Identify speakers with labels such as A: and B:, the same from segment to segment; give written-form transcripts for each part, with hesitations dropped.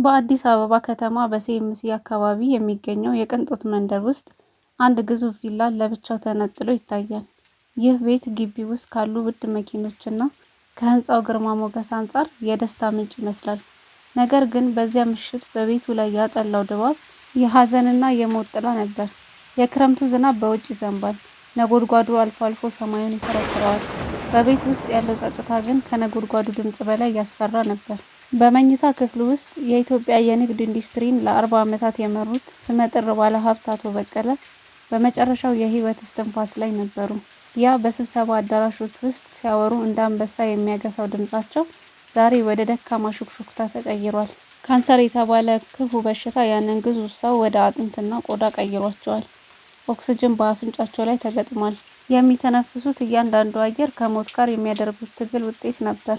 A: በአዲስ አበባ ከተማ በሲኤምሲ አካባቢ የሚገኘው የቅንጦት መንደር ውስጥ አንድ ግዙፍ ቪላ ለብቻው ተነጥሎ ይታያል። ይህ ቤት ግቢ ውስጥ ካሉ ውድ መኪኖችና ከህንፃው ግርማ ሞገስ አንጻር የደስታ ምንጭ ይመስላል። ነገር ግን በዚያ ምሽት በቤቱ ላይ ያጠላው ድባብ የሀዘንና የሞት ጥላ ነበር። የክረምቱ ዝናብ በውጭ ይዘንባል፣ ነጎድጓዱ አልፎ አልፎ ሰማዩን ይከረክረዋል። በቤት ውስጥ ያለው ጸጥታ ግን ከነጎድጓዱ ድምፅ በላይ ያስፈራ ነበር። በመኝታ ክፍሉ ውስጥ የኢትዮጵያ የንግድ ኢንዱስትሪን ለ40 ዓመታት የመሩት ስመጥር ባለሀብት አቶ በቀለ በመጨረሻው የህይወት እስትንፋስ ላይ ነበሩ። ያ በስብሰባ አዳራሾች ውስጥ ሲያወሩ እንደ አንበሳ የሚያገሳው ድምጻቸው ዛሬ ወደ ደካማ ሹክሹክታ ተቀይሯል። ካንሰር የተባለ ክፉ በሽታ ያንን ግዙፍ ሰው ወደ አጥንትና ቆዳ ቀይሯቸዋል። ኦክስጅን በአፍንጫቸው ላይ ተገጥሟል። የሚተነፍሱት እያንዳንዱ አየር ከሞት ጋር የሚያደርጉት ትግል ውጤት ነበር።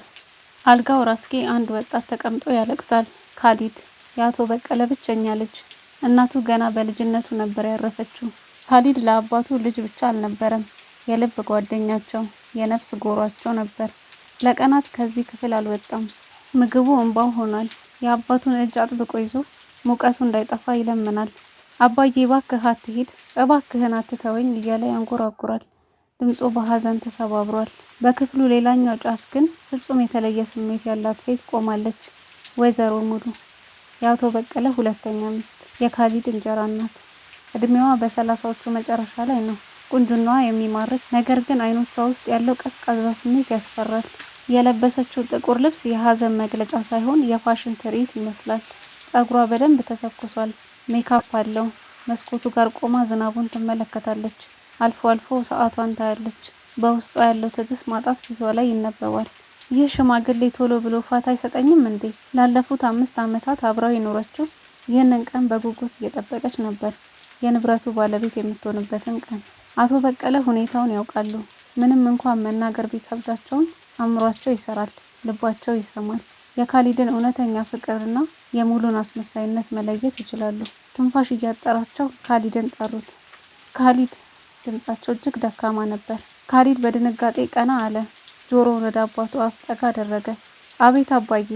A: አልጋው ራስጌ አንድ ወጣት ተቀምጦ ያለቅሳል። ካሊድ፣ የአቶ በቀለ ብቸኛ ልጅ። እናቱ ገና በልጅነቱ ነበር ያረፈችው። ካሊድ ለአባቱ ልጅ ብቻ አልነበረም፣ የልብ ጓደኛቸው፣ የነፍስ ጎሯቸው ነበር። ለቀናት ከዚህ ክፍል አልወጣም። ምግቡ እንባው ሆኗል። የአባቱን እጅ አጥብቆ ይዞ ሙቀቱ እንዳይጠፋ ይለምናል። አባዬ እባክህ አትሂድ፣ እባክህን አትተወኝ እያለ ያንጎራጉራል። ድምፁ በሐዘን ተሰባብሯል። በክፍሉ ሌላኛው ጫፍ ግን ፍጹም የተለየ ስሜት ያላት ሴት ቆማለች። ወይዘሮ ሙሉ፣ የአቶ በቀለ ሁለተኛ ሚስት፣ የካሊድ እንጀራ እናት። እድሜዋ በ30ዎቹ መጨረሻ ላይ ነው። ቁንጅናዋ የሚማርክ ነገር ግን አይኖቿ ውስጥ ያለው ቀዝቃዛ ስሜት ያስፈራል። የለበሰችው ጥቁር ልብስ የሐዘን መግለጫ ሳይሆን የፋሽን ትርኢት ይመስላል። ፀጉሯ በደንብ ተተኩሷል። ሜካፕ አለው። መስኮቱ ጋር ቆማ ዝናቡን ትመለከታለች። አልፎ አልፎ ሰዓቷን ታያለች። በውስጧ ያለው ትዕግስት ማጣት ፊቷ ላይ ይነበባል። ይህ ሽማግሌ ቶሎ ብሎ ፋታ አይሰጠኝም እንዴ? ላለፉት 5 ዓመታት አብራው የኖረችው ይህንን ቀን በጉጉት እየጠበቀች ነበር። የንብረቱ ባለቤት የምትሆንበትን ቀን። አቶ በቀለ ሁኔታውን ያውቃሉ። ምንም እንኳን መናገር ቢከብዳቸውም አእምሯቸው ይሰራል፣ ልባቸው ይሰማል። የካሊድን እውነተኛ ፍቅርና የሙሉን አስመሳይነት መለየት ይችላሉ። ትንፋሽ እያጠራቸው ካሊድን ጠሩት። ካሊድ! ድምጻቸው እጅግ ደካማ ነበር። ካሊድ በድንጋጤ ቀና አለ። ጆሮውን ወደ አባቱ አፍ ጠጋ አደረገ። አቤት አባዬ!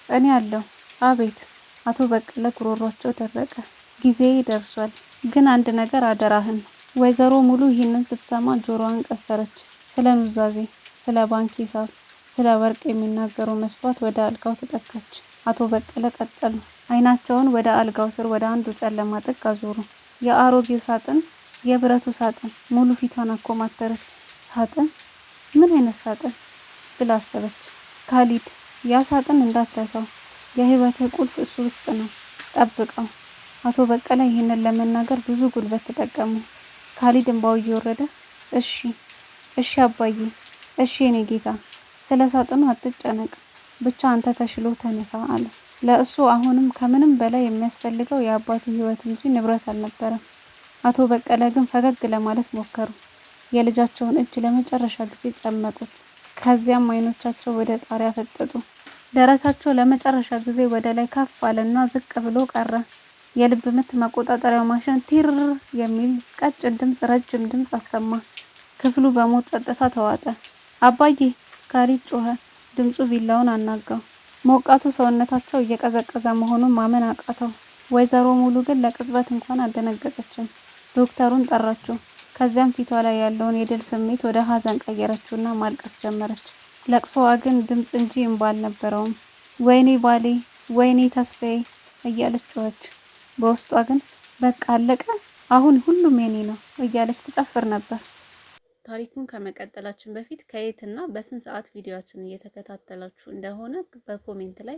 A: እኔ አለሁ። አቤት! አቶ በቀለ ጉሮሯቸው ደረቀ። ጊዜ ደርሷል፣ ግን አንድ ነገር አደራህን። ወይዘሮ ሙሉ ይህንን ስትሰማ ጆሮዋን ቀሰረች። ስለ ኑዛዜ፣ ስለ ባንክ ሂሳብ፣ ስለ ወርቅ የሚናገሩ መስሏት ወደ አልጋው ተጠጋች። አቶ በቀለ ቀጠሉ። አይናቸውን ወደ አልጋው ስር ወደ አንዱ ጨለማ ጥግ አዞሩ። የአሮጌው ሳጥን፣ የብረቱ ሳጥን። ሙሉ ፊቷን አኮማተረች። ሳጥን? ምን አይነት ሳጥን ብላ አሰበች። ካሊድ፣ ያ ሳጥን እንዳትረሳው፣ የህይወትህ ቁልፍ እሱ ውስጥ ነው፣ ጠብቀው። አቶ በቀለ ይህንን ለመናገር ብዙ ጉልበት ተጠቀሙ። ካሊድ እንባው እየወረደ እሺ፣ እሺ አባዬ፣ እሺ የኔ ጌታ፣ ስለ ሳጥኑ አትጨነቅ፣ ብቻ አንተ ተሽሎ ተነሳ አለ። ለእሱ አሁንም ከምንም በላይ የሚያስፈልገው የአባቱ ህይወት እንጂ ንብረት አልነበረም። አቶ በቀለ ግን ፈገግ ለማለት ሞከሩ። የልጃቸውን እጅ ለመጨረሻ ጊዜ ጨመቁት። ከዚያም አይኖቻቸው ወደ ጣሪያ ፈጠጡ። ደረታቸው ለመጨረሻ ጊዜ ወደ ላይ ከፍ አለና ዝቅ ብሎ ቀረ። የልብ ምት መቆጣጠሪያው ማሽን ቲር የሚል ቀጭን ድምፅ፣ ረጅም ድምፅ አሰማ። ክፍሉ በሞት ጸጥታ ተዋጠ። አባዬ! ካሊድ ጮኸ። ድምፁ ቪላውን አናጋው። ሞቃቱ ሰውነታቸው እየቀዘቀዘ መሆኑን ማመን አቃተው። ወይዘሮ ሙሉ ግን ለቅጽበት እንኳን አልደነገጠችም። ዶክተሩን ጠራችው። ከዚያም ፊቷ ላይ ያለውን የድል ስሜት ወደ ሀዘን ቀየረችውና ማልቀስ ጀመረች። ለቅሶዋ ግን ድምፅ እንጂ እንባ አልነበረውም። ወይኔ ባሌ፣ ወይኔ ተስፋዬ እያለች ጮኸች። በውስጧ ግን በቃ አለቀ፣ አሁን ሁሉም የኔ ነው እያለች ትጨፍር ነበር። ታሪኩን ከመቀጠላችን በፊት ከየትና በስንት ሰዓት ቪዲዮአችንን እየተከታተላችሁ እንደሆነ በኮሜንት ላይ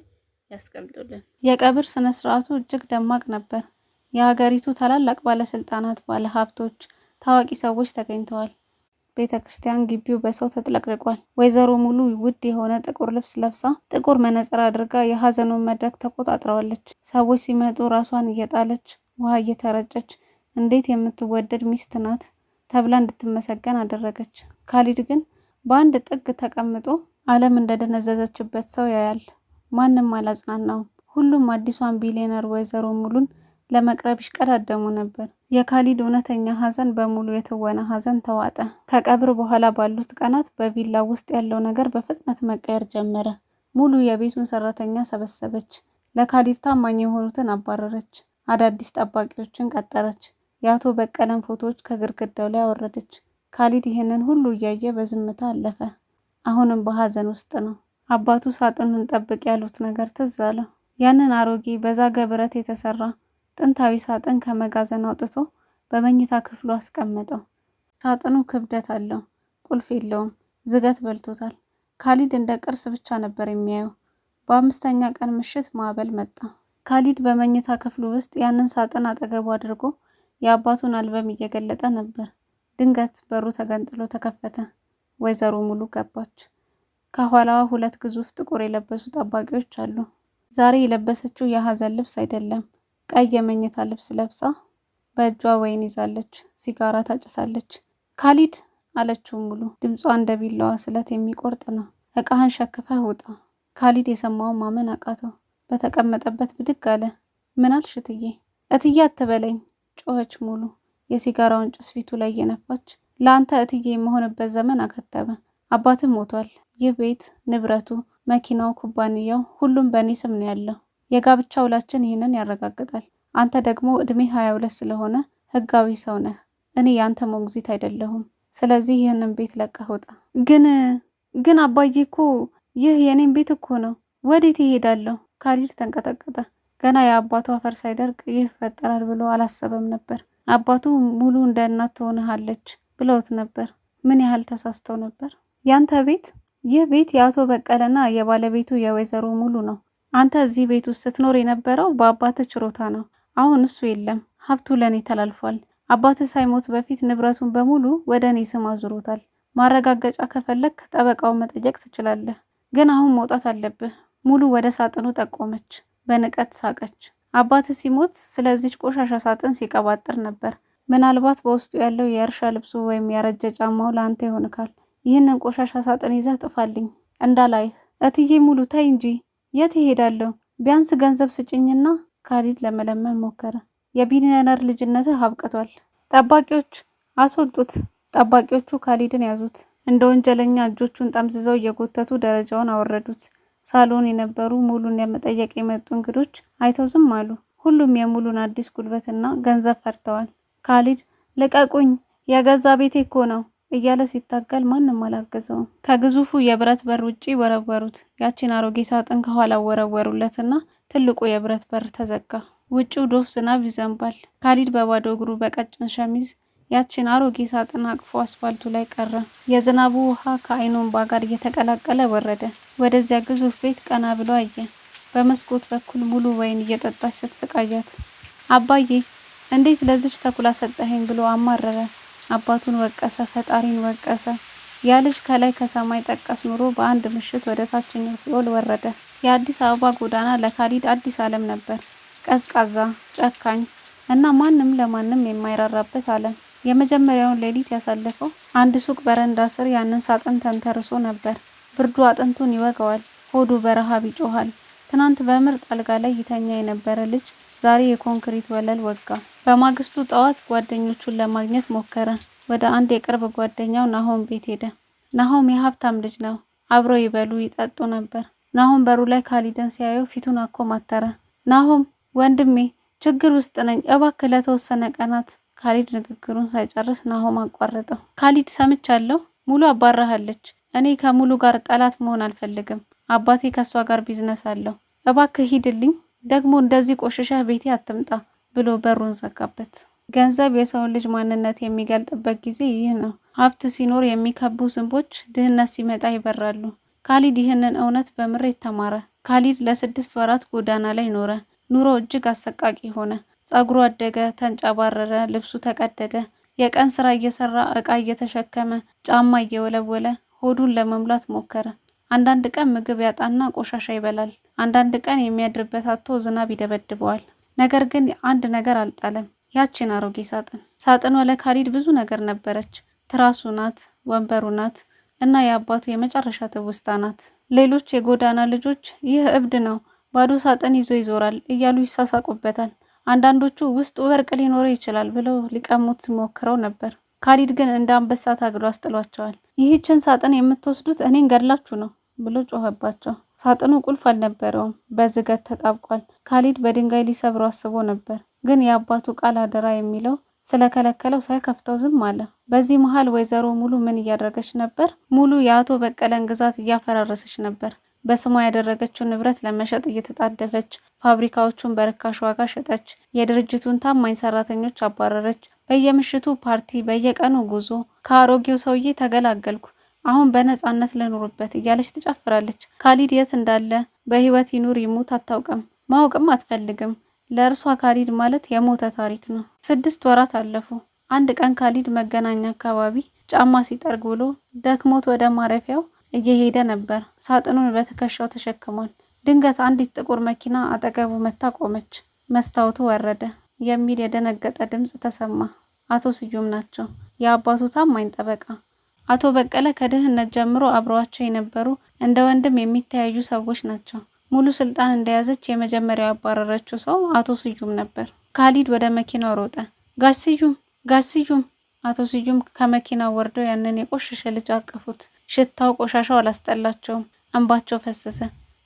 A: ያስቀምጡልን። የቀብር ስነ ስርዓቱ እጅግ ደማቅ ነበር። የሀገሪቱ ታላላቅ ባለስልጣናት፣ ባለሀብቶች፣ ታዋቂ ሰዎች ተገኝተዋል። ቤተ ክርስቲያን ግቢው በሰው ተጥለቅልቋል። ወይዘሮ ሙሉ ውድ የሆነ ጥቁር ልብስ ለብሳ ጥቁር መነጽር አድርጋ የሀዘኑን መድረክ ተቆጣጥረዋለች። ሰዎች ሲመጡ ራሷን እየጣለች ውሃ እየተረጨች እንዴት የምትወደድ ሚስት ናት ተብላ እንድትመሰገን አደረገች። ካሊድ ግን በአንድ ጥግ ተቀምጦ ዓለም እንደደነዘዘችበት ሰው ያያል። ማንም አላጽናናውም። ሁሉም አዲሷን ቢሊዮነር ወይዘሮ ሙሉን ለመቅረብ ይሽቀዳደሙ ነበር። የካሊድ እውነተኛ ሀዘን በሙሉ የትወና ሀዘን ተዋጠ። ከቀብር በኋላ ባሉት ቀናት በቪላው ውስጥ ያለው ነገር በፍጥነት መቀየር ጀመረ። ሙሉ የቤቱን ሰራተኛ ሰበሰበች። ለካሊድ ታማኝ የሆኑትን አባረረች። አዳዲስ ጠባቂዎችን ቀጠረች። የአቶ በቀለን ፎቶዎች ከግድግዳው ላይ አወረደች። ካሊድ ይህንን ሁሉ እያየ በዝምታ አለፈ። አሁንም በሀዘን ውስጥ ነው። አባቱ ሳጥኑን ጠብቅ ያሉት ነገር ትዝ አለው። ያንን አሮጌ በዛገ ብረት የተሰራ ጥንታዊ ሳጥን ከመጋዘን አውጥቶ በመኝታ ክፍሉ አስቀመጠው። ሳጥኑ ክብደት አለው፣ ቁልፍ የለውም፣ ዝገት በልቶታል። ካሊድ እንደ ቅርስ ብቻ ነበር የሚያየው። በአምስተኛ ቀን ምሽት ማዕበል መጣ። ካሊድ በመኝታ ክፍሉ ውስጥ ያንን ሳጥን አጠገቡ አድርጎ የአባቱን አልበም እየገለጠ ነበር። ድንገት በሩ ተገንጥሎ ተከፈተ። ወይዘሮ ሙሉ ገባች። ከኋላዋ 2 ግዙፍ ጥቁር የለበሱ ጠባቂዎች አሉ። ዛሬ የለበሰችው የሀዘን ልብስ አይደለም። ቀይ የመኝታ ልብስ ለብሳ በእጇ ወይን ይዛለች። ሲጋራ ታጭሳለች። ካሊድ አለችው ሙሉ። ድምጿ እንደ ቢላዋ ስለት የሚቆርጥ ነው። እቃህን ሸክፈህ ውጣ። ካሊድ የሰማውን ማመን አቃተው። በተቀመጠበት ብድግ አለ። ምን አልሽ እትዬ? እትዬ አትበለኝ ጮኸች ሙሉ የሲጋራውን ጭስ ፊቱ ላይ እየነፋች። ለአንተ እትዬ የመሆንበት ዘመን አከተመ። አባትህ ሞቷል። ይህ ቤት፣ ንብረቱ፣ መኪናው፣ ኩባንያው ሁሉም በእኔ ስም ነው ያለው። የጋብቻ ውላችን ይህንን ያረጋግጣል። አንተ ደግሞ እድሜ 22 ስለሆነ ህጋዊ ሰው ነህ። እኔ ያንተ ሞግዚት አይደለሁም። ስለዚህ ይህንን ቤት ለቀህ ውጣ። ግን አባዬ እኮ ይህ የኔም ቤት እኮ ነው። ወዴት ይሄዳለሁ? ካሊድ ተንቀጠቀጠ። ገና የአባቱ አፈር ሳይደርቅ ይህ ይፈጠራል ብሎ አላሰበም ነበር። አባቱ ሙሉ እንደ እናት ትሆንሃለች ብለውት ነበር። ምን ያህል ተሳስተው ነበር። ያንተ ቤት፣ ይህ ቤት የአቶ በቀለና የባለቤቱ የወይዘሮ ሙሉ ነው። አንተ እዚህ ቤት ውስጥ ስትኖር የነበረው በአባትህ ችሮታ ነው። አሁን እሱ የለም። ሀብቱ ለእኔ ተላልፏል። አባትህ ሳይሞት በፊት ንብረቱን በሙሉ ወደ እኔ ስም አዙሮታል። ማረጋገጫ ከፈለክ ጠበቃውን መጠየቅ ትችላለህ። ግን አሁን መውጣት አለብህ። ሙሉ ወደ ሳጥኑ ጠቆመች። በንቀት ሳቀች። አባትህ ሲሞት ስለዚች ቆሻሻ ሳጥን ሲቀባጥር ነበር። ምናልባት በውስጡ ያለው የእርሻ ልብሱ ወይም ያረጀ ጫማው ለአንተ ይሆንካል። ይህንን ቆሻሻ ሳጥን ይዘህ ጥፋልኝ እንዳላይህ። እትዬ ሙሉ ታይ እንጂ የት ይሄዳለሁ? ቢያንስ ገንዘብ ስጭኝና። ካሊድ ለመለመን ሞከረ። የቢሊነር ልጅነትህ አብቅቷል። ጠባቂዎች አስወጡት። ጠባቂዎቹ ካሊድን ያዙት። እንደ ወንጀለኛ እጆቹን ጠምዝዘው እየጎተቱ ደረጃውን አወረዱት። ሳሎን የነበሩ ሙሉን ለመጠየቅ የመጡ እንግዶች አይተው ዝም አሉ። ሁሉም የሙሉን አዲስ ጉልበትና ገንዘብ ፈርተዋል። ካሊድ ልቀቁኝ፣ የገዛ ቤቴ እኮ ነው እያለ ሲታገል ማንም አላገዘውም። ከግዙፉ የብረት በር ውጪ ወረወሩት። ያቺን አሮጌ ሳጥን ከኋላ ወረወሩለትና ትልቁ የብረት በር ተዘጋ። ውጪው ዶፍ ዝናብ ይዘንባል። ካሊድ በባዶ እግሩ በቀጭን ሸሚዝ ያቺን አሮጌ ሳጥን አቅፎ አስፋልቱ ላይ ቀረ። የዝናቡ ውሃ ከዓይኑ እንባ ጋር እየተቀላቀለ ወረደ። ወደዚያ ግዙፍ ቤት ቀና ብሎ አየ። በመስኮት በኩል ሙሉ ወይን እየጠጣች ስትስቃያት። አባዬ እንዴት ለዚች ተኩላ ሰጠኸኝ ብሎ አማረረ። አባቱን ወቀሰ፣ ፈጣሪን ወቀሰ። ያ ልጅ ከላይ ከሰማይ ጠቀስ ኑሮ በአንድ ምሽት ወደ ታችኛው ሲኦል ወረደ። የአዲስ አበባ ጎዳና ለካሊድ አዲስ ዓለም ነበር። ቀዝቃዛ፣ ጨካኝ እና ማንም ለማንም የማይራራበት ዓለም። የመጀመሪያውን ሌሊት ያሳለፈው አንድ ሱቅ በረንዳ ስር ያንን ሳጥን ተንተርሶ ነበር። ብርዱ አጥንቱን ይወጋዋል። ሆዱ በረሃብ ይጮሃል። ትናንት በምርጥ አልጋ ላይ ይተኛ የነበረ ልጅ ዛሬ የኮንክሪት ወለል ወጋ። በማግስቱ ጠዋት ጓደኞቹን ለማግኘት ሞከረ። ወደ አንድ የቅርብ ጓደኛው ናሆም ቤት ሄደ። ናሆም የሀብታም ልጅ ነው። አብረው ይበሉ ይጠጡ ነበር። ናሆም በሩ ላይ ካሊድን ሲያየው ፊቱን አኮማተረ። ናሆም ወንድሜ፣ ችግር ውስጥ ነኝ፣ እባክህ ለተወሰነ ቀናት። ካሊድ ንግግሩን ሳይጨርስ ናሆም አቋረጠው። ካሊድ ሰምቻለሁ፣ ሙሉ አባራሃለች። እኔ ከሙሉ ጋር ጠላት መሆን አልፈልግም። አባቴ ከሷ ጋር ቢዝነስ አለው። እባክህ ሂድልኝ፣ ደግሞ እንደዚህ ቆሽሸህ ቤቴ አትምጣ ብሎ በሩን ዘጋበት። ገንዘብ የሰውን ልጅ ማንነት የሚገልጥበት ጊዜ ይህ ነው። ሀብት ሲኖር የሚከቡ ዝንቦች ድህነት ሲመጣ ይበራሉ። ካሊድ ይህንን እውነት በምሬት ተማረ። ካሊድ ለ6 ወራት ጎዳና ላይ ኖረ። ኑሮ እጅግ አሰቃቂ ሆነ። ጸጉሩ አደገ፣ ተንጨባረረ፣ ልብሱ ተቀደደ። የቀን ስራ እየሰራ እቃ እየተሸከመ ጫማ እየወለወለ ሆዱን ለመሙላት ሞከረ። አንዳንድ ቀን ምግብ ያጣና ቆሻሻ ይበላል። አንዳንድ ቀን የሚያድርበት አጥቶ ዝናብ ይደበድበዋል። ነገር ግን አንድ ነገር አልጣለም። ያቺን አሮጌ ሳጥን። ሳጥኗ ለካሊድ ብዙ ነገር ነበረች። ትራሱ ናት፣ ወንበሩ ናት እና የአባቱ የመጨረሻ ትውስታ ናት። ሌሎች የጎዳና ልጆች ይህ እብድ ነው፣ ባዶ ሳጥን ይዞ ይዞራል እያሉ ይሳሳቁበታል። አንዳንዶቹ ውስጡ ወርቅ ሊኖረው ይችላል ብለው ሊቀሙት ሞክረው ነበር። ካሊድ ግን እንደ አንበሳ ታግሎ አስጥሏቸዋል። ይህችን ሳጥን የምትወስዱት እኔን ገድላችሁ ነው ብሎ ጮኸባቸው። ሳጥኑ ቁልፍ አልነበረውም፣ በዝገት ተጣብቋል። ካሊድ በድንጋይ ሊሰብረው አስቦ ነበር፣ ግን የአባቱ ቃል አደራ የሚለው ስለከለከለው ሳይከፍተው ዝም አለ። በዚህ መሃል ወይዘሮ ሙሉ ምን እያደረገች ነበር? ሙሉ የአቶ በቀለን ግዛት እያፈራረሰች ነበር። በስሟ ያደረገችውን ንብረት ለመሸጥ እየተጣደፈች፣ ፋብሪካዎቹን በርካሽ ዋጋ ሸጠች፣ የድርጅቱን ታማኝ ሰራተኞች አባረረች። በየምሽቱ ፓርቲ፣ በየቀኑ ጉዞ። ከአሮጌው ሰውዬ ተገላገልኩ፣ አሁን በነጻነት ልኑርበት እያለች ትጨፍራለች። ካሊድ የት እንዳለ በህይወት ይኑር ይሙት አታውቅም፣ ማወቅም አትፈልግም። ለእርሷ ካሊድ ማለት የሞተ ታሪክ ነው። 6 ወራት አለፉ። አንድ ቀን ካሊድ መገናኛ አካባቢ ጫማ ሲጠርግ ውሎ ደክሞት ወደ ማረፊያው እየሄደ ነበር። ሳጥኑን በትከሻው ተሸክሟል። ድንገት አንዲት ጥቁር መኪና አጠገቡ መታ ቆመች። መስታወቱ ወረደ የሚል የደነገጠ ድምፅ ተሰማ። አቶ ስዩም ናቸው፣ የአባቱ ታማኝ ጠበቃ። አቶ በቀለ ከድህነት ጀምሮ አብረዋቸው የነበሩ እንደ ወንድም የሚተያዩ ሰዎች ናቸው። ሙሉ ስልጣን እንደያዘች የመጀመሪያው ያባረረችው ሰው አቶ ስዩም ነበር። ካሊድ ወደ መኪናው ሮጠ። ጋሽ ስዩም፣ ጋሽ ስዩም! አቶ ስዩም ከመኪናው ወርደው ያንን የቆሸሸ ልጅ አቀፉት። ሽታው ቆሻሻው አላስጠላቸውም። እንባቸው ፈሰሰ።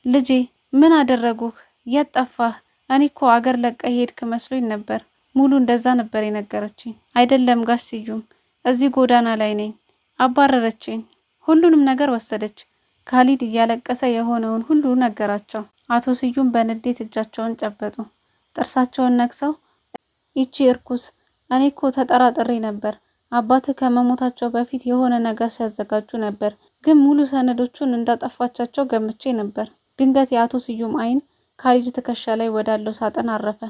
A: ልጄ ምን አደረጉህ? የት ጠፋህ? እኔ እኮ አገር ለቀህ ሄድክ መስሎኝ ነበር። ሙሉ እንደዛ ነበር የነገረችኝ። አይደለም ጋሽ ስዩም፣ እዚህ ጎዳና ላይ ነኝ። አባረረችኝ። ሁሉንም ነገር ወሰደች። ካሊድ እያለቀሰ የሆነውን ሁሉ ነገራቸው። አቶ ስዩም በንዴት እጃቸውን ጨበጡ። ጥርሳቸውን ነክሰው ይቺ እርኩስ፣ እኔ እኮ ተጠራጥሬ ነበር። አባትህ ከመሞታቸው በፊት የሆነ ነገር ሲያዘጋጁ ነበር፣ ግን ሙሉ ሰነዶቹን እንዳጠፋቻቸው ገምቼ ነበር። ድንገት የአቶ ስዩም አይን ካሊድ ትከሻ ላይ ወዳለው ሳጥን አረፈ።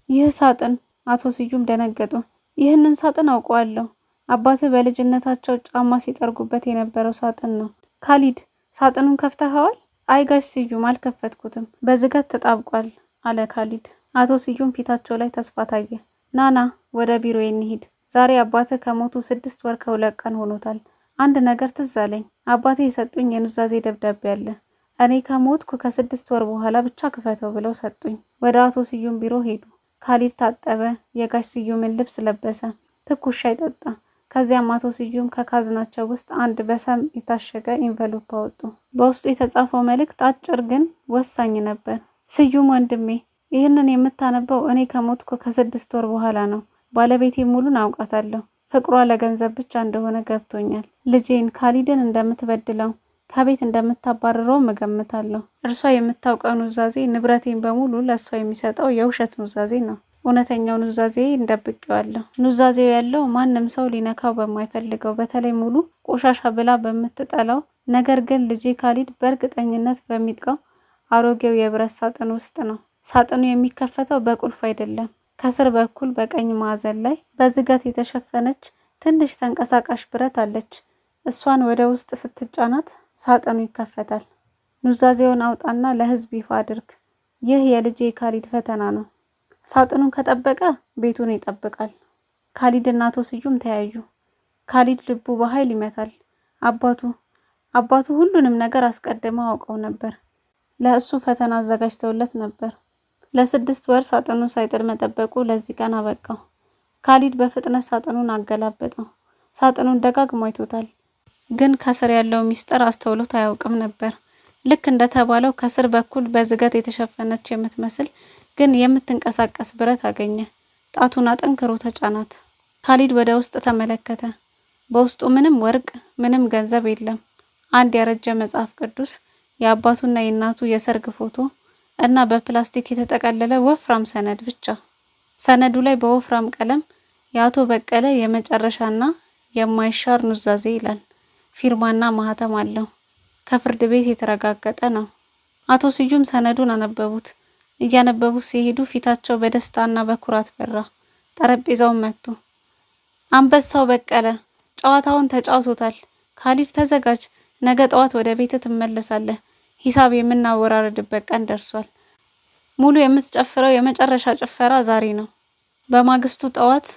A: ይህ ሳጥን! አቶ ስዩም ደነገጡ። ይህንን ሳጥን አውቀዋለሁ። አባትህ በልጅነታቸው ጫማ ሲጠርጉበት የነበረው ሳጥን ነው። ካሊድ፣ ሳጥኑን ከፍተኸዋል? አይ ጋሽ ስዩም አልከፈትኩትም፣ በዝገት ተጣብቋል አለ ካሊድ። አቶ ስዩም ፊታቸው ላይ ተስፋ ታየ። ናና ወደ ቢሮ እንሂድ። ዛሬ አባትህ ከሞቱ 6 ወር ከ2 ቀን ሆኖታል። አንድ ነገር ትዝ አለኝ። አባቴ የሰጡኝ የኑዛዜ ደብዳቤ አለ። እኔ ከሞትኩ ከ6 ወር በኋላ ብቻ ክፈተው ብለው ሰጡኝ። ወደ አቶ ስዩም ቢሮ ሄዱ። ካሊድ ታጠበ፣ የጋሽ ስዩምን ልብስ ለበሰ፣ ትኩስ ሻይ ጠጣ። ከዚያም አቶ ስዩም ከካዝናቸው ውስጥ አንድ በሰም የታሸገ ኢንቨሎፕ አወጡ። በውስጡ የተጻፈው መልእክት አጭር ግን ወሳኝ ነበር። ስዩም ወንድሜ፣ ይህንን የምታነበው እኔ ከሞትኩ ከ6 ወር በኋላ ነው። ባለቤቴ ሙሉን አውቃታለሁ። ፍቅሯ ለገንዘብ ብቻ እንደሆነ ገብቶኛል። ልጄን ካሊድን እንደምትበድለው፣ ከቤት እንደምታባርረው እገምታለሁ። እርሷ የምታውቀው ኑዛዜ ንብረቴን በሙሉ ለእሷ የሚሰጠው የውሸት ኑዛዜ ነው። እውነተኛው ኑዛዜ እንደብቄዋለሁ። ኑዛዜው ያለው ማንም ሰው ሊነካው በማይፈልገው በተለይ ሙሉ ቆሻሻ ብላ በምትጠላው ነገር ግን ልጄ ካሊድ በእርግጠኝነት በሚጥቀው አሮጌው የብረት ሳጥን ውስጥ ነው። ሳጥኑ የሚከፈተው በቁልፍ አይደለም። ከስር በኩል በቀኝ ማዕዘን ላይ በዝገት የተሸፈነች ትንሽ ተንቀሳቃሽ ብረት አለች። እሷን ወደ ውስጥ ስትጫናት ሳጥኑ ይከፈታል። ኑዛዜውን አውጣና ለሕዝብ ይፋ አድርግ። ይህ የልጄ ካሊድ ፈተና ነው። ሳጥኑን ከጠበቀ ቤቱን ይጠብቃል። ካሊድና አቶ ስዩም ተያዩ። ካሊድ ልቡ በኃይል ይመታል። አባቱ ሁሉንም ነገር አስቀድመው አውቀው ነበር። ለእሱ ፈተና አዘጋጅተውለት ነበር። ለ6 ወር ሳጥኑን ሳይጥል መጠበቁ ለዚህ ቀን አበቃው። ካሊድ በፍጥነት ሳጥኑን አገላበጠው። ሳጥኑን ደጋግሞ አይቶታል፣ ግን ከስር ያለው ሚስጥር አስተውሎት አያውቅም ነበር። ልክ እንደተባለው ከስር በኩል በዝገት የተሸፈነች የምትመስል ግን የምትንቀሳቀስ ብረት አገኘ። ጣቱን አጠንክሮ ተጫናት። ካሊድ ወደ ውስጥ ተመለከተ። በውስጡ ምንም ወርቅ፣ ምንም ገንዘብ የለም። አንድ ያረጀ መጽሐፍ ቅዱስ፣ የአባቱና የእናቱ የሰርግ ፎቶ እና በፕላስቲክ የተጠቀለለ ወፍራም ሰነድ ብቻ። ሰነዱ ላይ በወፍራም ቀለም የአቶ በቀለ የመጨረሻና የማይሻር ኑዛዜ ይላል። ፊርማና ማህተም አለው። ከፍርድ ቤት የተረጋገጠ ነው። አቶ ስዩም ሰነዱን አነበቡት። እያነበቡት ሲሄዱ ፊታቸው በደስታና በኩራት በራ። ጠረጴዛውን መቱ። አንበሳው በቀለ ጨዋታውን ተጫውቶታል። ካሊድ ተዘጋጅ፣ ነገ ጠዋት ወደ ቤት ትመለሳለህ። ሂሳብ የምናወራረድበት ቀን ደርሷል። ሙሉ የምትጨፍረው የመጨረሻ ጭፈራ ዛሬ ነው። በማግስቱ ጠዋት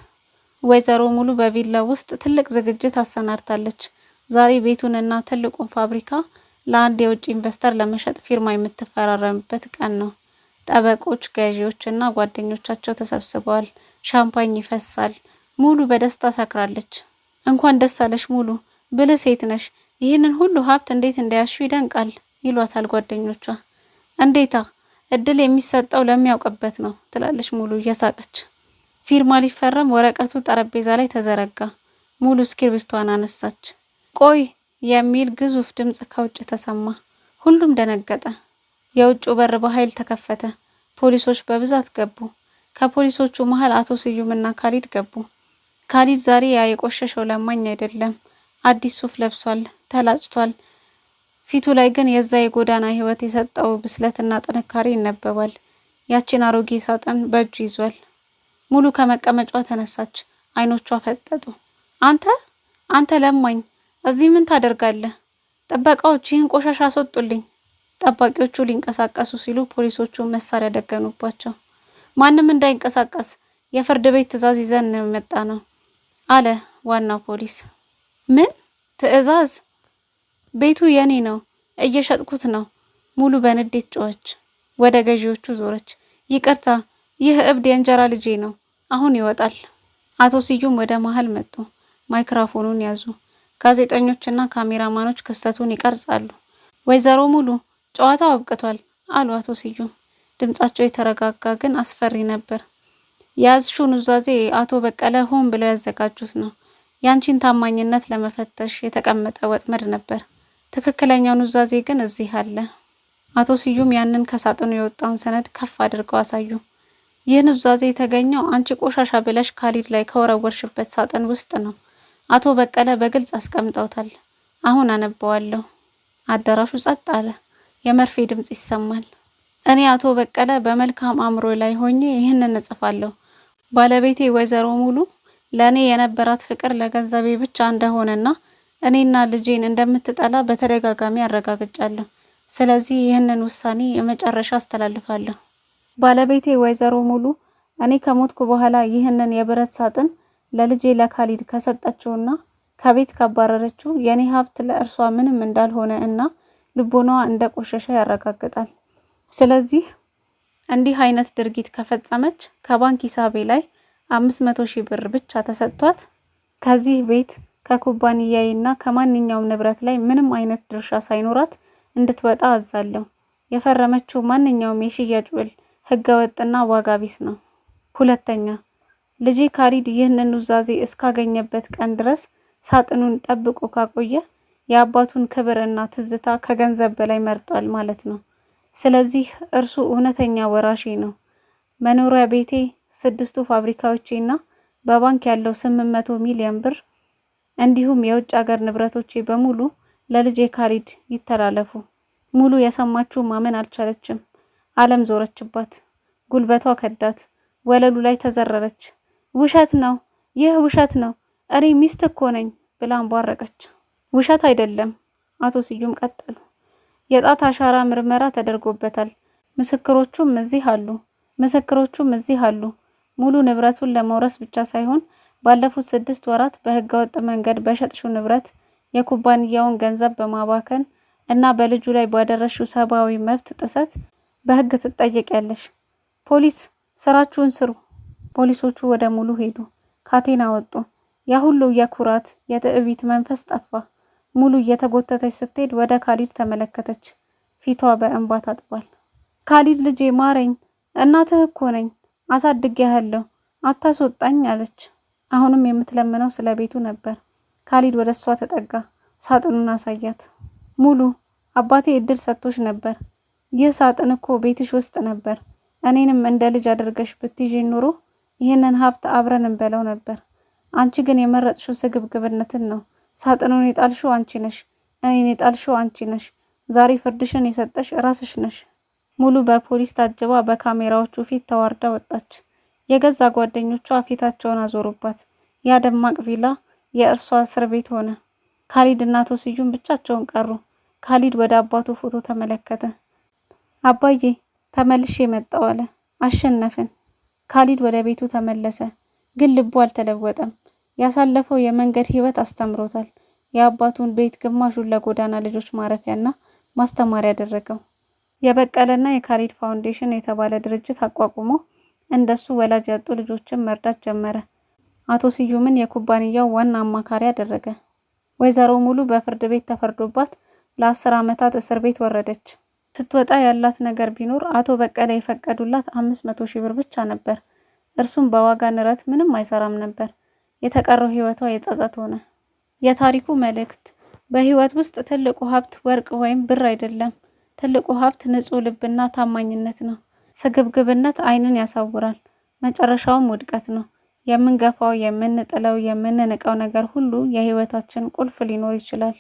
A: ወይዘሮ ሙሉ በቪላ ውስጥ ትልቅ ዝግጅት አሰናድታለች። ዛሬ ቤቱንና ትልቁን ፋብሪካ ለአንድ የውጭ ኢንቨስተር ለመሸጥ ፊርማ የምትፈራረምበት ቀን ነው። ጠበቆች፣ ገዢዎች እና ጓደኞቻቸው ተሰብስበዋል። ሻምፓኝ ይፈሳል። ሙሉ በደስታ ሰክራለች። እንኳን ደስ አለሽ ሙሉ፣ ብልህ ሴት ነሽ። ይህንን ሁሉ ሀብት እንዴት እንደያዝሽው ይደንቃል ይሏታል ጓደኞቿ። እንዴታ እድል የሚሰጠው ለሚያውቅበት ነው ትላለች ሙሉ እየሳቀች። ፊርማ ሊፈረም ወረቀቱ ጠረጴዛ ላይ ተዘረጋ። ሙሉ እስክሪብቷን አነሳች። ቆይ የሚል ግዙፍ ድምፅ ከውጭ ተሰማ። ሁሉም ደነገጠ። የውጭው በር በኃይል ተከፈተ። ፖሊሶች በብዛት ገቡ። ከፖሊሶቹ መሃል አቶ ስዩምና ካሊድ ገቡ። ካሊድ ዛሬ ያ የቆሸሸው ለማኝ አይደለም። አዲስ ሱፍ ለብሷል፣ ተላጭቷል። ፊቱ ላይ ግን የዛ የጎዳና ህይወት የሰጠው ብስለትና ጥንካሬ ይነበባል። ያችን አሮጌ ሳጥን በእጁ ይዟል። ሙሉ ከመቀመጫዋ ተነሳች። አይኖቿ ፈጠጡ። አንተ ለማኝ እዚህ ምን ታደርጋለህ? ጥበቃዎች ይህን ቆሻሻ አስወጡልኝ። ጠባቂዎቹ ሊንቀሳቀሱ ሲሉ ፖሊሶቹ መሳሪያ ደገኑባቸው። ማንም እንዳይንቀሳቀስ የፍርድ ቤት ትዕዛዝ ይዘን የመጣ ነው አለ ዋናው ፖሊስ። ምን ትዕዛዝ? ቤቱ የኔ ነው፣ እየሸጥኩት ነው። ሙሉ በንዴት ጮኸች። ወደ ገዢዎቹ ዞረች። ይቅርታ፣ ይህ እብድ የእንጀራ ልጄ ነው፣ አሁን ይወጣል። አቶ ስዩም ወደ መሃል መጡ። ማይክሮፎኑን ያዙ። ጋዜጠኞችና ካሜራማኖች ክስተቱን ይቀርጻሉ። ወይዘሮ ሙሉ ጨዋታው አብቅቷል አሉ አቶ ስዩም። ድምጻቸው የተረጋጋ ግን አስፈሪ ነበር። የያዝሽው ኑዛዜ አቶ በቀለ ሆን ብለው ያዘጋጁት ነው። ያንቺን ታማኝነት ለመፈተሽ የተቀመጠ ወጥመድ ነበር። ትክክለኛው ኑዛዜ ግን እዚህ አለ። አቶ ስዩም ያንን ከሳጥኑ የወጣውን ሰነድ ከፍ አድርገው አሳዩ። ይህ ኑዛዜ የተገኘው አንቺ ቆሻሻ ብለሽ ካሊድ ላይ ከወረወርሽበት ሳጥን ውስጥ ነው። አቶ በቀለ በግልጽ አስቀምጠውታል። አሁን አነበዋለሁ። አዳራሹ ጸጥ አለ። የመርፌ ድምጽ ይሰማል። እኔ አቶ በቀለ በመልካም አእምሮ ላይ ሆኜ ይህንን እጽፋለሁ። ባለቤቴ ወይዘሮ ሙሉ ለእኔ የነበራት ፍቅር ለገንዘቤ ብቻ እንደሆነና እኔና ልጄን እንደምትጠላ በተደጋጋሚ አረጋግጫለሁ። ስለዚህ ይህንን ውሳኔ የመጨረሻ አስተላልፋለሁ። ባለቤቴ ወይዘሮ ሙሉ እኔ ከሞትኩ በኋላ ይህንን የብረት ሳጥን ለልጄ ለካሊድ ከሰጠችውና ከቤት ካባረረችው የኔ ሀብት ለእርሷ ምንም እንዳልሆነ እና ልቦናዋ እንደቆሸሸ ያረጋግጣል። ስለዚህ እንዲህ አይነት ድርጊት ከፈጸመች ከባንክ ሂሳቤ ላይ 500,000 ብር ብቻ ተሰጥቷት ከዚህ ቤት ከኩባንያዬና ከማንኛውም ንብረት ላይ ምንም አይነት ድርሻ ሳይኖራት እንድትወጣ አዛለሁ። የፈረመችው ማንኛውም የሽያጭ ውል ህገወጥና ዋጋ ቢስ ነው። ሁለተኛ፣ ልጄ ካሊድ ይህንን ኑዛዜ እስካገኘበት ቀን ድረስ ሳጥኑን ጠብቆ ካቆየ የአባቱን ክብርና ትዝታ ከገንዘብ በላይ መርጧል ማለት ነው። ስለዚህ እርሱ እውነተኛ ወራሼ ነው። መኖሪያ ቤቴ፣ 6ቱ ፋብሪካዎቼና በባንክ ያለው 800 ሚሊዮን ብር እንዲሁም የውጭ ሀገር ንብረቶቼ በሙሉ ለልጄ ካሊድ ይተላለፉ። ሙሉ የሰማችው ማመን አልቻለችም። ዓለም ዞረችባት። ጉልበቷ ከዳት። ወለሉ ላይ ተዘረረች። ውሸት ነው፣ ይህ ውሸት ነው፣ እኔ ሚስት እኮ ነኝ ብላ አንቧረቀች። ውሸት አይደለም፣ አቶ ስዩም ቀጠሉ። የጣት አሻራ ምርመራ ተደርጎበታል። ምስክሮቹም እዚህ አሉ። ሙሉ ንብረቱን ለመውረስ ብቻ ሳይሆን ባለፉት 6 ወራት በህገወጥ መንገድ በሸጥሹ ንብረት የኩባንያውን ገንዘብ በማባከን እና በልጁ ላይ ባደረሽው ሰብአዊ መብት ጥሰት በህግ ትጠየቂያለሽ። ፖሊስ ስራችሁን ስሩ። ፖሊሶቹ ወደ ሙሉ ሄዱ። ካቴና ወጡ። ያ ሁሉ የኩራት የትዕቢት መንፈስ ጠፋ። ሙሉ እየተጎተተች ስትሄድ ወደ ካሊድ ተመለከተች። ፊቷ በእንባ ታጥቧል። ካሊድ ልጄ ማረኝ፣ እናትህ እኮ ነኝ፣ አሳድጌያለሁ፣ አታስወጣኝ አለች። አሁንም የምትለምነው ስለ ቤቱ ነበር። ካሊድ ወደ እሷ ተጠጋ። ሳጥኑን አሳያት። ሙሉ አባቴ እድል ሰጥቶሽ ነበር። ይህ ሳጥን እኮ ቤትሽ ውስጥ ነበር። እኔንም እንደ ልጅ አድርገሽ ብትይዥ ኑሮ ይህንን ሀብት አብረን እንበለው ነበር። አንቺ ግን የመረጥሽው ስግብግብነትን ነው። ሳጥኑን የጣልሽው አንቺ ነሽ። እኔን የጣልሽው አንቺ ነሽ። ዛሬ ፍርድሽን የሰጠሽ ራስሽ ነሽ። ሙሉ በፖሊስ ታጅባ በካሜራዎቹ ፊት ተዋርዳ ወጣች። የገዛ ጓደኞቿ ፊታቸውን አዞሩባት። ያ ደማቅ ቪላ የእርሷ እስር ቤት ሆነ። ካሊድ እና አቶ ስዩም ብቻቸውን ቀሩ። ካሊድ ወደ አባቱ ፎቶ ተመለከተ። አባዬ ተመልሼ መጣሁ አለ። አሸነፍን። ካሊድ ወደ ቤቱ ተመለሰ። ግን ልቡ አልተለወጠም። ያሳለፈው የመንገድ ህይወት አስተምሮታል። የአባቱን ቤት ግማሹን ለጎዳና ልጆች ማረፊያና ማስተማሪያ ያደረገው። የበቀለና የካሊድ ፋውንዴሽን የተባለ ድርጅት አቋቁሞ እንደሱ ወላጅ ያጡ ልጆችን መርዳት ጀመረ። አቶ ስዩምን የኩባንያው ዋና አማካሪ አደረገ። ወይዘሮ ሙሉ በፍርድ ቤት ተፈርዶባት ለ10 ዓመታት እስር ቤት ወረደች። ስትወጣ ያላት ነገር ቢኖር አቶ በቀለ የፈቀዱላት 500 ሺህ ብር ብቻ ነበር። እርሱም በዋጋ ንረት ምንም አይሰራም ነበር። የተቀረው ህይወቷ የጸጸት ሆነ። የታሪኩ መልእክት በህይወት ውስጥ ትልቁ ሀብት ወርቅ ወይም ብር አይደለም። ትልቁ ሀብት ንጹህ ልብና ታማኝነት ነው። ስግብግብነት ዓይንን ያሳውራል፣ መጨረሻውም ውድቀት ነው። የምንገፋው፣ የምንጥለው፣ የምንንቀው ነገር ሁሉ የህይወታችን ቁልፍ ሊኖር ይችላል።